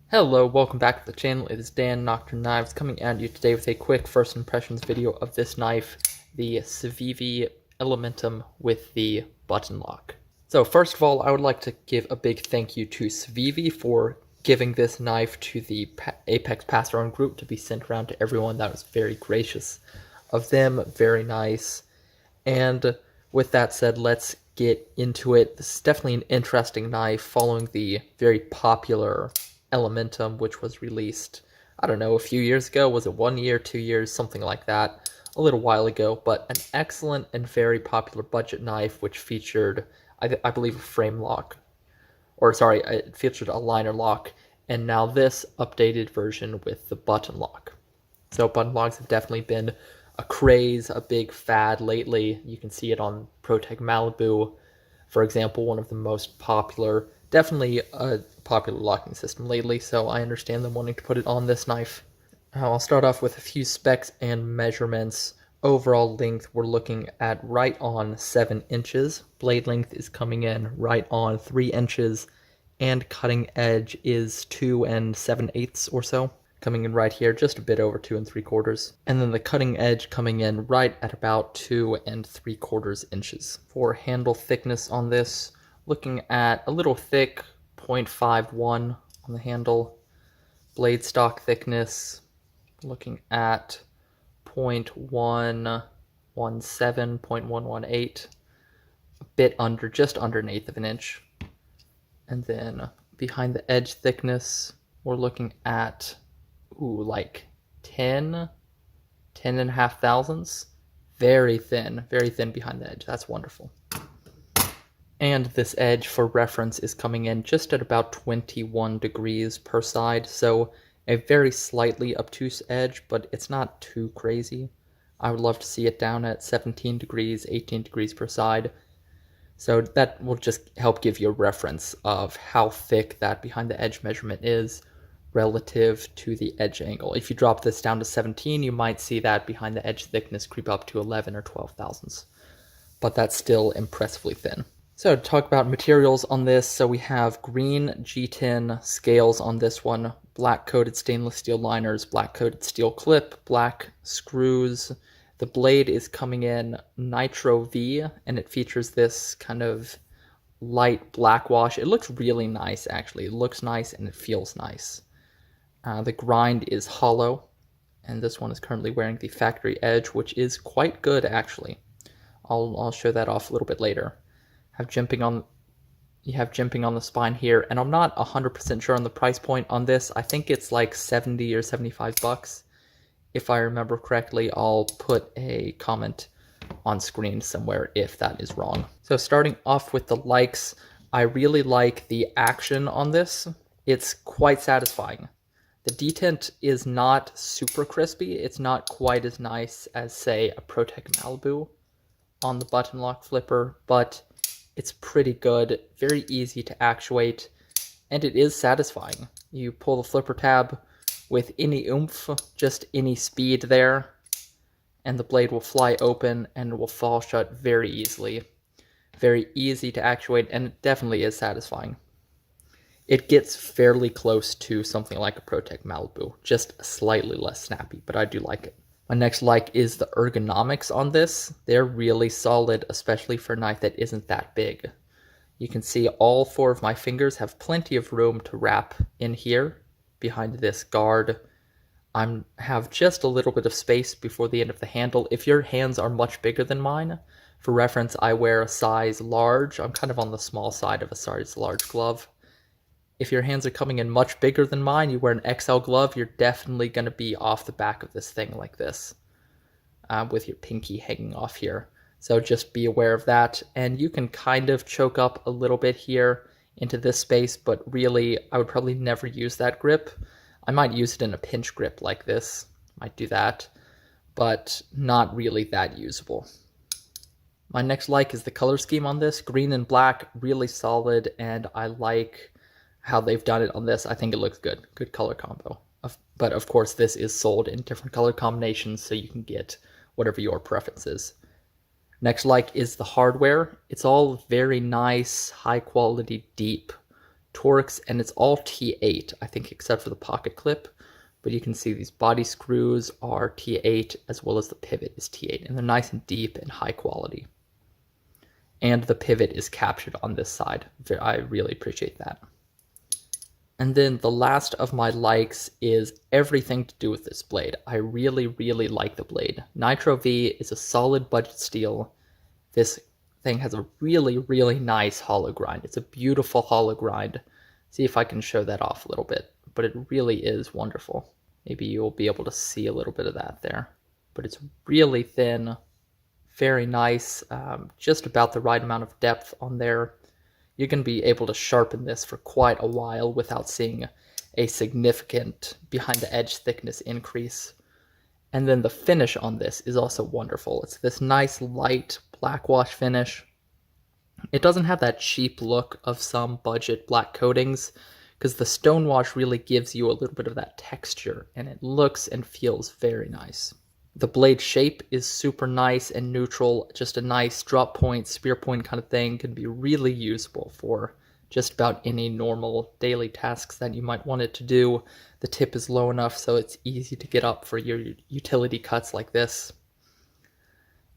Hello, welcome back to the channel. It is Dan Nocturne Knives coming at you today with a quick first impressions video of this knife, the Civivi Elementum with the button lock. So first of all, I would like to give a big thank you to Civivi for giving this knife to the Apex Pass-Around group to be sent around to everyone. That was very gracious of them, very nice. And with that said, let's get into it. This is definitely an interesting knife following the very popular Elementum, which was released, I don't know, a few years ago. Was it 1 year, 2 years, something like that, a little while ago, but an excellent and very popular budget knife, which featured, I believe, a frame lock, or sorry, it featured a liner lock, and now this updated version with the button lock. So button locks have definitely been a craze, a big fad lately. You can see it on Protec Malibu, for example, one of the most popular, definitely a popular locking system lately, so I understand them wanting to put it on this knife. I'll start off with a few specs and measurements. Overall length, we're looking at right on 7 inches. Blade length is coming in right on 3 inches, and cutting edge is 2 7/8 or so, coming in right here, just a bit over 2 3/4. And then the cutting edge coming in right at about 2 3/4 inches. For handle thickness on this, looking at a little thick, 0.51 on the handle. Blade stock thickness, looking at 0.117, 0.118, a bit under, just under 1/8 of an inch. And then behind the edge thickness, we're looking at, like 10 and a half thousandths. Very thin behind the edge. That's wonderful. And this edge, for reference, is coming in just at about 21 degrees per side, so a very slightly obtuse edge, but it's not too crazy. I would love to see it down at 17 degrees, 18 degrees per side. So that will just help give you a reference of how thick that behind the edge measurement is relative to the edge angle. If you drop this down to 17, you might see that behind the edge thickness creep up to 11 or 12 thousandths, but that's still impressively thin. So to talk about materials on this, so we have green G10 scales on this one, black coated stainless steel liners, black coated steel clip, black screws. The blade is coming in Nitro V, and it features this kind of light black wash. It looks really nice, actually. It looks nice and it feels nice. The grind is hollow, and this one is currently wearing the factory edge, which is quite good, actually. I'll show that off a little bit later. You have jimping on the spine here, and I'm not 100% sure on the price point on this. I think it's like 70 or 75 bucks. If I remember correctly, I'll put a comment on screen somewhere if that is wrong. So starting off with the likes, I really like the action on this. It's quite satisfying. The detent is not super crispy. It's not quite as nice as, say, a Protec Malibu on the button lock flipper, but it's pretty good, very easy to actuate, and it is satisfying. You pull the flipper tab with any oomph, just any speed there, and the blade will fly open and will fall shut very easily. Very easy to actuate, and it definitely is satisfying. It gets fairly close to something like a Protec Malibu, just slightly less snappy, but I do like it. My next like is the ergonomics on this. They're really solid, especially for a knife that isn't that big. You can see all 4 of my fingers have plenty of room to wrap in here behind this guard. I have just a little bit of space before the end of the handle. If your hands are much bigger than mine, for reference, I wear a size large. I'm kind of on the small side of a size large glove. If your hands are coming in much bigger than mine, you wear an XL glove, you're definitely going to be off the back of this thing like this, with your pinky hanging off here. So just be aware of that. And you can kind of choke up a little bit here into this space, but really, I would probably never use that grip. I might use it in a pinch grip like this, might do that, but not really that usable. My next like is the color scheme on this. Green and black, really solid, and I like how they've done it on this. I think it looks good. Good color combo. But of course, this is sold in different color combinations, so you can get whatever your preference is. Next like is the hardware. It's all very nice, high quality, deep Torx, and it's all T8, I think, except for the pocket clip. But you can see these body screws are T8 as well as the pivot is T8, and they're nice and deep and high quality. And the pivot is captured on this side. I really appreciate that. And then the last of my likes is everything to do with this blade. I really, really like the blade. Nitro V is a solid budget steel. This thing has a really, really nice hollow grind. It's a beautiful hollow grind. See if I can show that off a little bit, but it really is wonderful. Maybe you'll be able to see a little bit of that there. But it's really thin, very nice, just about the right amount of depth on there. You're going to be able to sharpen this for quite a while without seeing a significant behind the edge thickness increase. And then the finish on this is also wonderful. It's this nice light black wash finish. It doesn't have that cheap look of some budget black coatings because the stone wash really gives you a little bit of that texture and it looks and feels very nice. The blade shape is super nice and neutral, just a nice drop point, spear point kind of thing. Can be really usable for just about any normal daily tasks that you might want it to do. The tip is low enough so it's easy to get up for your utility cuts like this.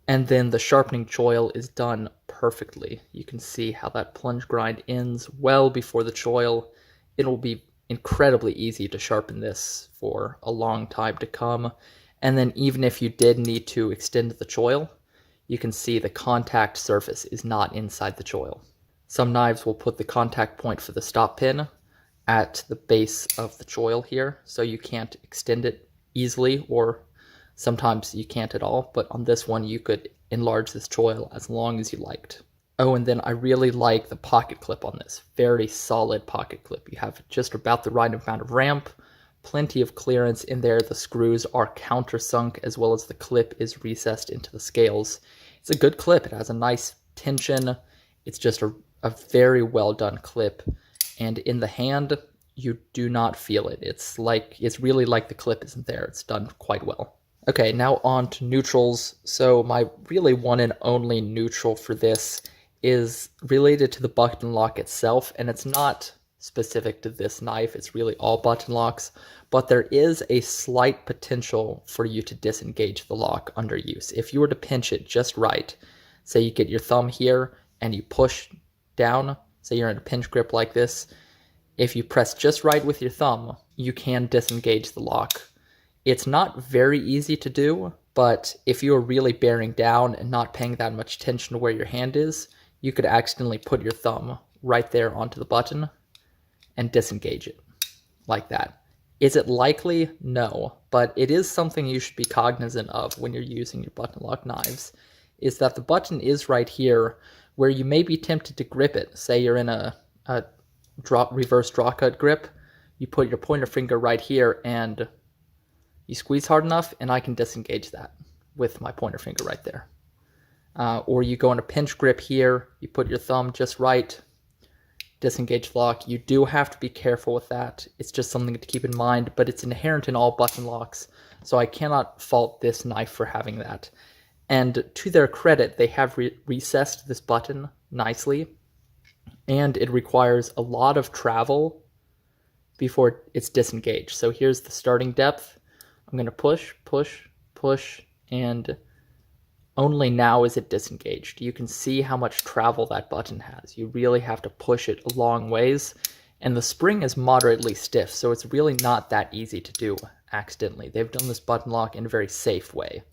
And then the sharpening choil is done perfectly. You can see how that plunge grind ends well before the choil. It'll be incredibly easy to sharpen this for a long time to come. And then even if you did need to extend the choil, you can see the contact surface is not inside the choil. Some knives will put the contact point for the stop pin at the base of the choil here, so you can't extend it easily, or sometimes you can't at all, but on this one you could enlarge this choil as long as you liked. Oh, and then I really like the pocket clip on this. Very solid pocket clip. You have just about the right amount of ramp, plenty of clearance in there. The screws are countersunk as well as the clip is recessed into the scales. It's a good clip. It has a nice tension. It's just a very well done clip. And in the hand, you do not feel it. It's really like the clip isn't there. It's done quite well. Okay, now on to neutrals. So my really one and only neutral for this is related to the button lock itself, and it's not specific to this knife. It's really all button locks, but there is a slight potential for you to disengage the lock under use. If you were to pinch it just right, say you get your thumb here and you push down, say you're in a pinch grip like this, if you press just right with your thumb, you can disengage the lock. It's not very easy to do, but if you're really bearing down and not paying that much attention to where your hand is, you could accidentally put your thumb right there onto the button and disengage it like that. Is it likely? No, but it is something you should be cognizant of when you're using your button lock knives, is that the button is right here where you may be tempted to grip it. Say you're in a reverse draw cut grip, you put your pointer finger right here and you squeeze hard enough and I can disengage that with my pointer finger right there. Or you go in a pinch grip here, you put your thumb just right, disengage lock. You do have to be careful with that. It's just something to keep in mind, but it's inherent in all button locks, so I cannot fault this knife for having that. And to their credit, they have recessed this button nicely, and it requires a lot of travel before it's disengaged. So here's the starting depth. I'm going to push, push, push, and only now is it disengaged. You can see how much travel that button has. You really have to push it a long ways, and the spring is moderately stiff, so it's really not that easy to do accidentally. They've done this button lock in a very safe way.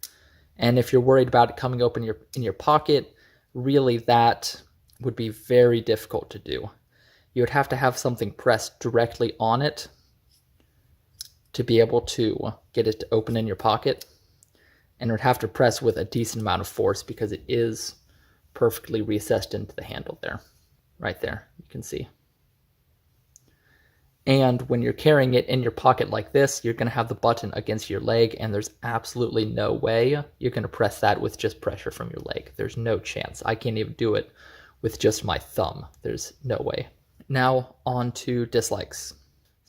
And if you're worried about it coming open in your pocket, really that would be very difficult to do. You would have to have something pressed directly on it to be able to get it to open in your pocket. And it would have to press with a decent amount of force because it is perfectly recessed into the handle there. Right there, you can see. And when you're carrying it in your pocket like this, you're going to have the button against your leg, and there's absolutely no way you're going to press that with just pressure from your leg. There's no chance. I can't even do it with just my thumb. There's no way. Now on to dislikes.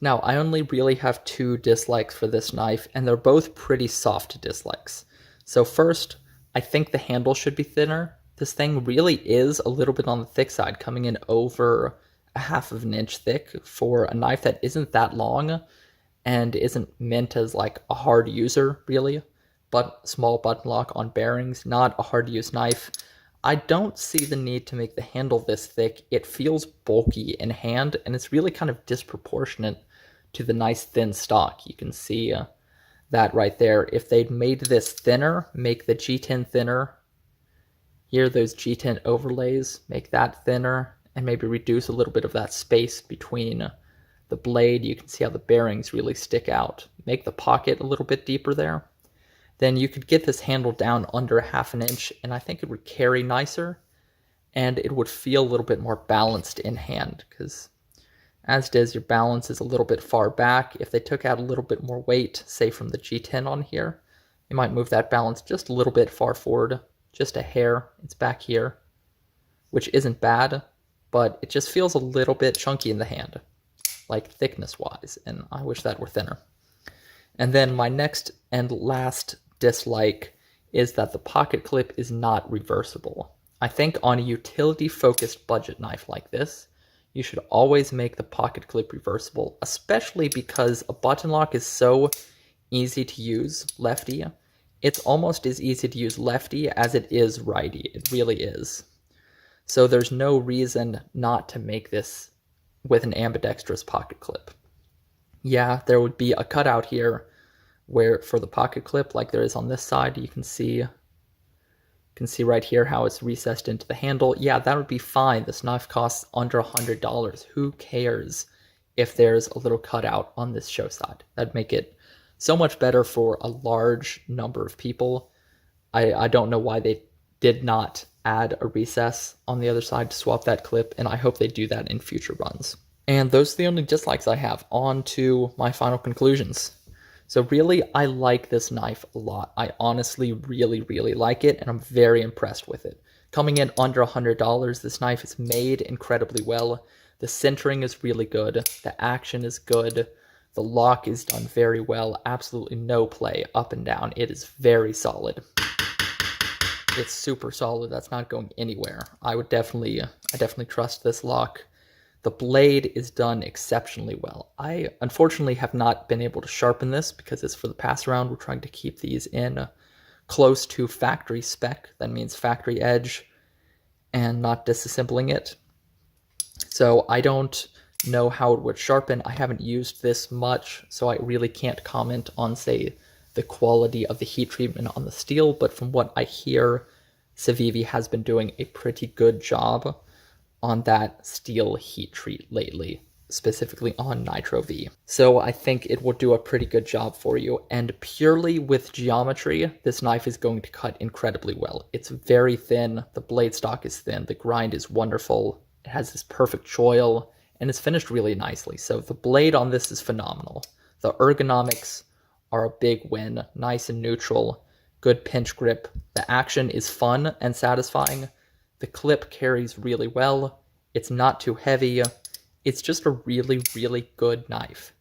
Now, I only really have 2 dislikes for this knife, and they're both pretty soft dislikes. So first, I think the handle should be thinner. This thing really is a little bit on the thick side, coming in over a half of an inch thick for a knife that isn't that long and isn't meant as like a hard user really, but small button lock on bearings, not a hard to use knife. I don't see the need to make the handle this thick. It feels bulky in hand, and it's really kind of disproportionate to the nice thin stock. You can see that right there. If they'd made this thinner, make the G10 thinner. Here, those G10 overlays, make that thinner, and maybe reduce a little bit of that space between the blade. You can see how the bearings really stick out. Make the pocket a little bit deeper there. Then you could get this handle down under half an inch, and I think it would carry nicer, and it would feel a little bit more balanced in hand, because as does your balance is a little bit far back. If they took out a little bit more weight, say from the G10 on here, you might move that balance just a little bit far forward, just a hair. It's back here, which isn't bad, but it just feels a little bit chunky in the hand, like thickness-wise, and I wish that were thinner. And then my next and last dislike is that the pocket clip is not reversible. I think on a utility-focused budget knife like this, you should always make the pocket clip reversible, especially because a button lock is so easy to use lefty. It's almost as easy to use lefty as it is righty. It really is. So there's no reason not to make this with an ambidextrous pocket clip. Yeah, there would be a cutout here where for the pocket clip, like there is on this side, you can see right here how it's recessed into the handle. Yeah, that would be fine. This knife costs under $100. Who cares if there's a little cutout on this show side? That'd make it so much better for a large number of people. I don't know why they did not add a recess on the other side to swap that clip, and I hope they do that in future runs. And those are the only dislikes I have. On to my final conclusions. So really, I like this knife a lot. I honestly really, really like it, and I'm very impressed with it. Coming in under $100, this knife is made incredibly well. The centering is really good. The action is good. The lock is done very well. Absolutely no play up and down. It is very solid. It's super solid. That's not going anywhere. I definitely trust this lock. The blade is done exceptionally well. I unfortunately have not been able to sharpen this because it's for the pass around. We're trying to keep these in close to factory spec. That means factory edge and not disassembling it. So I don't know how it would sharpen. I haven't used this much, so I really can't comment on, say, the quality of the heat treatment on the steel, but from what I hear, Civivi has been doing a pretty good job on that steel heat treat lately, specifically on Nitro V. So I think it will do a pretty good job for you, and purely with geometry, this knife is going to cut incredibly well. It's very thin, the blade stock is thin, the grind is wonderful, it has this perfect choil, and it's finished really nicely. So the blade on this is phenomenal. The ergonomics are a big win, nice and neutral, good pinch grip. The action is fun and satisfying. The clip carries really well. It's not too heavy. It's just a really, really good knife.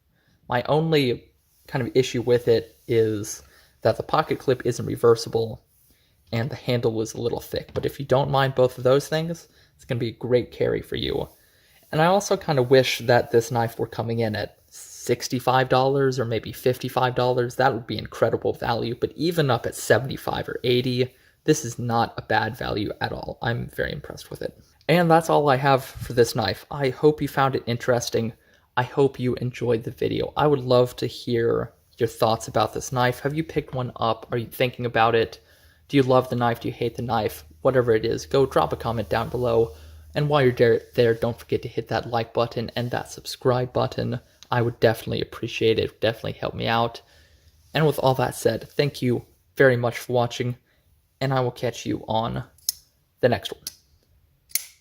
My only kind of issue with it is that the pocket clip isn't reversible and the handle was a little thick. But if you don't mind both of those things, it's going to be a great carry for you. And I also kind of wish that this knife were coming in at $65 or maybe $55. That would be incredible value. But even up at $75 or $80, this is not a bad value at all. I'm very impressed with it. And that's all I have for this knife. I hope you found it interesting. I hope you enjoyed the video. I would love to hear your thoughts about this knife. Have you picked one up? Are you thinking about it? Do you love the knife? Do you hate the knife? Whatever it is, go drop a comment down below. And while you're there, don't forget to hit that like button and that subscribe button. I would definitely appreciate it. It would definitely help me out. And with all that said, thank you very much for watching, and I will catch you on the next one.